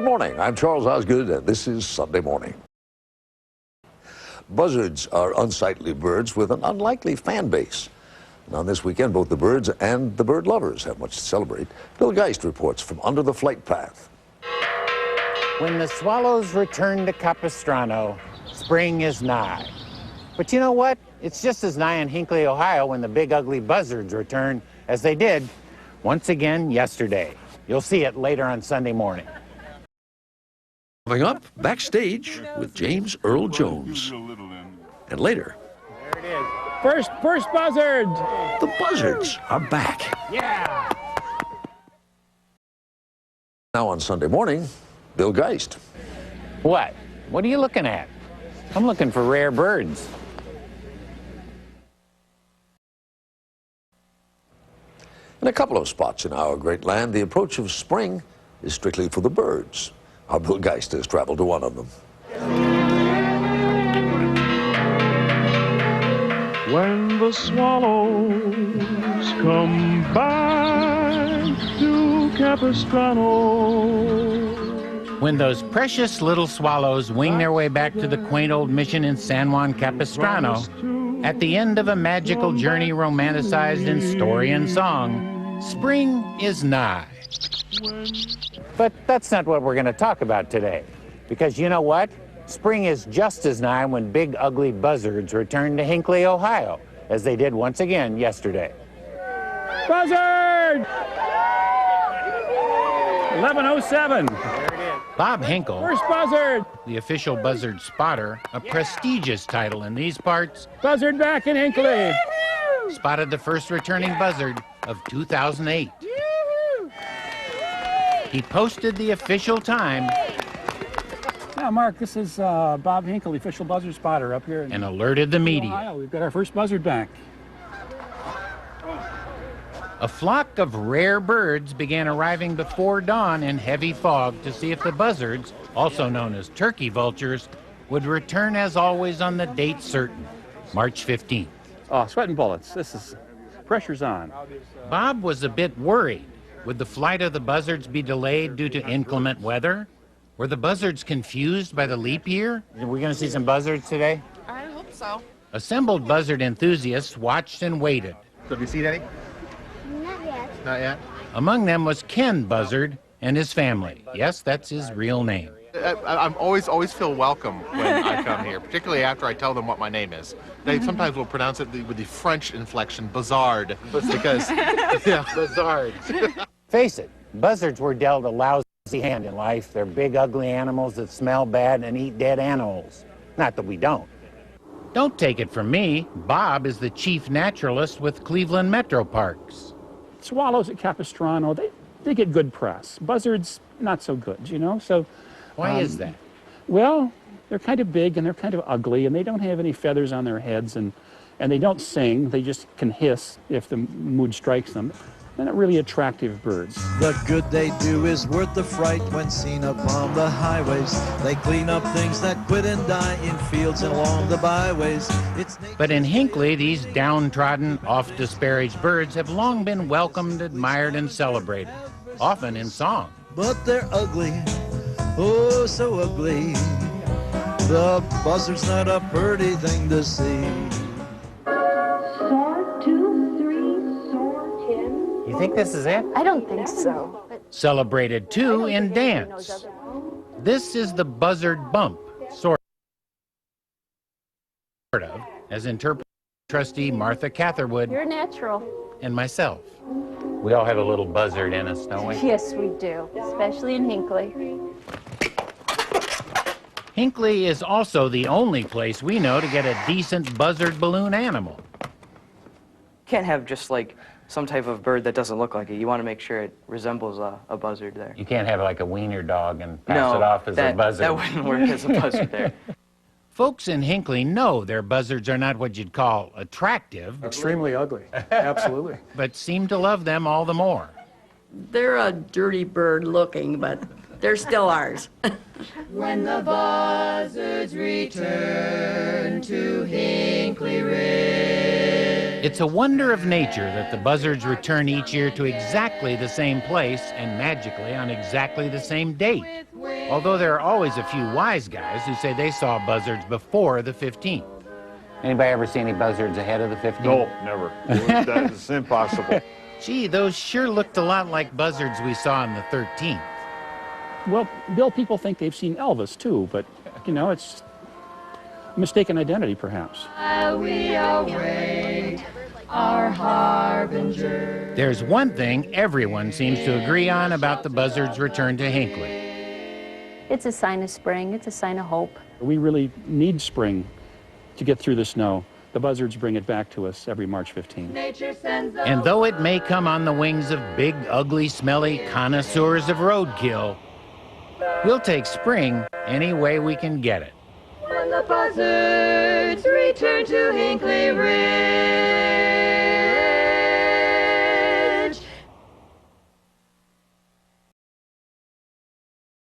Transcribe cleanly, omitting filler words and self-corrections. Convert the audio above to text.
Good morning. I'm Charles Osgood, and this is Sunday Morning. Buzzards are unsightly birds with an unlikely fan base. And on this weekend, both the birds and the bird lovers have much to celebrate. Bill Geist reports from under the flight path. When the swallows return to Capistrano, spring is nigh. But you know what? It's just as nigh in Hinckley, Ohio when the big ugly buzzards return as they did once again yesterday. You'll see it later on Sunday morning. Coming up, backstage with James Earl Jones. And later, There it is. First buzzard! the Buzzards are back. Yeah! Now on Sunday Morning, Bill Geist. What? What are you looking at? I'm looking for rare birds. In a couple of spots in our great land, the approach of spring is strictly for the birds. Our Bill Geist has traveled to one of them. When the swallows come back to Capistrano. When those precious little swallows wing their way back to the quaint old mission in San Juan Capistrano, at the end of a magical journey romanticized in story and song, spring is nigh. But that's not what we're going to talk about today. Because you know what? Spring is just as nigh when big ugly buzzards return to Hinckley, Ohio, as they did once again yesterday. Buzzard! 11:07. Bob Hinckley, First buzzard! the official buzzard spotter, a prestigious title in these parts, Buzzard back in Hinckley. spotted the first returning buzzard of 2008. He posted the official time Yeah, Mark, this is Bob Hinckley, official buzzard spotter up here in and alerted the media. Ohio. We've got our first buzzard back. A flock of rare birds began arriving before dawn in heavy fog to see if the buzzards, also known as turkey vultures, would return as always on the date certain, March 15th. Oh, sweating bullets. Pressure's on. Bob was a bit worried. Would the flight of the buzzards be delayed due to inclement weather? Were the buzzards confused by the leap year? Are we going to see some buzzards today? I hope so. Assembled buzzard enthusiasts watched and waited. So have you seen any? Not yet. Not yet. Among them was Ken Buzzard and his family. Yes, that's his real name. I'm always feel welcome when I come here, particularly after I tell them what my name is. They sometimes will pronounce it with the French inflection, Buzzard, because, yeah. Buzzards. Face it, buzzards were dealt a lousy hand in life. They're big, ugly animals that smell bad and eat dead animals. Not that we don't. Don't take it from me. Bob is the chief naturalist with Cleveland Metro Parks. Swallows at Capistrano, they get good press. Buzzards, not so good, you know? So, Why is that? well, they're kind of big and they're kind of ugly and they don't have any feathers on their heads and they don't sing. They just can hiss if the mood strikes them. They're not really attractive birds. The good they do is worth the fright when seen upon the highways. They clean up things that quit and die in fields and along the byways. But in Hinckley, these downtrodden, oft-disparaged birds have long been welcomed, admired, and celebrated, often in song. But they're ugly, oh so ugly. The buzzard's not a pretty thing to see. Soar 2, 3, soar 10. You think this is it? I don't think so. Celebrated, too, in dance. This is the buzzard bump, sort of, as interpreted by trustee Martha Catherwood You're natural. and myself. We all have a little buzzard in us, don't we? Yes, we do, especially in Hinckley. Hinckley is also the only place we know to get a decent buzzard balloon animal. Can't have just like some type of bird that doesn't look like it. You want to make sure it resembles a buzzard there. You can't have like a wiener dog and pass it off as a buzzard. that wouldn't work as a buzzard there. Folks in Hinckley know their buzzards are not what you'd call attractive, Extremely ugly, absolutely. but seem to love them all the more. They're a dirty bird looking, but they're still ours. When the buzzards return to Hinckley Ridge. It's a wonder of nature that the buzzards return each year to exactly the same place and magically on exactly the same date. Although there are always a few wise guys who say they saw buzzards before the 15th. Anybody ever see any buzzards ahead of the 15th? No, never. That's impossible. Gee, those sure looked a lot like buzzards we saw on the 13th. Well, Bill, people think they've seen Elvis too, but, you know, it's mistaken identity, perhaps. We await our harbinger. There's one thing everyone seems to agree on about the buzzards' return to Hinckley. It's a sign of spring. It's a sign of hope. We really need spring to get through the snow. The buzzards bring it back to us every March 15th. And though it may come on the wings of big, ugly, smelly connoisseurs of roadkill, we'll take spring any way we can get it. When the buzzards return to Hinckley Ridge.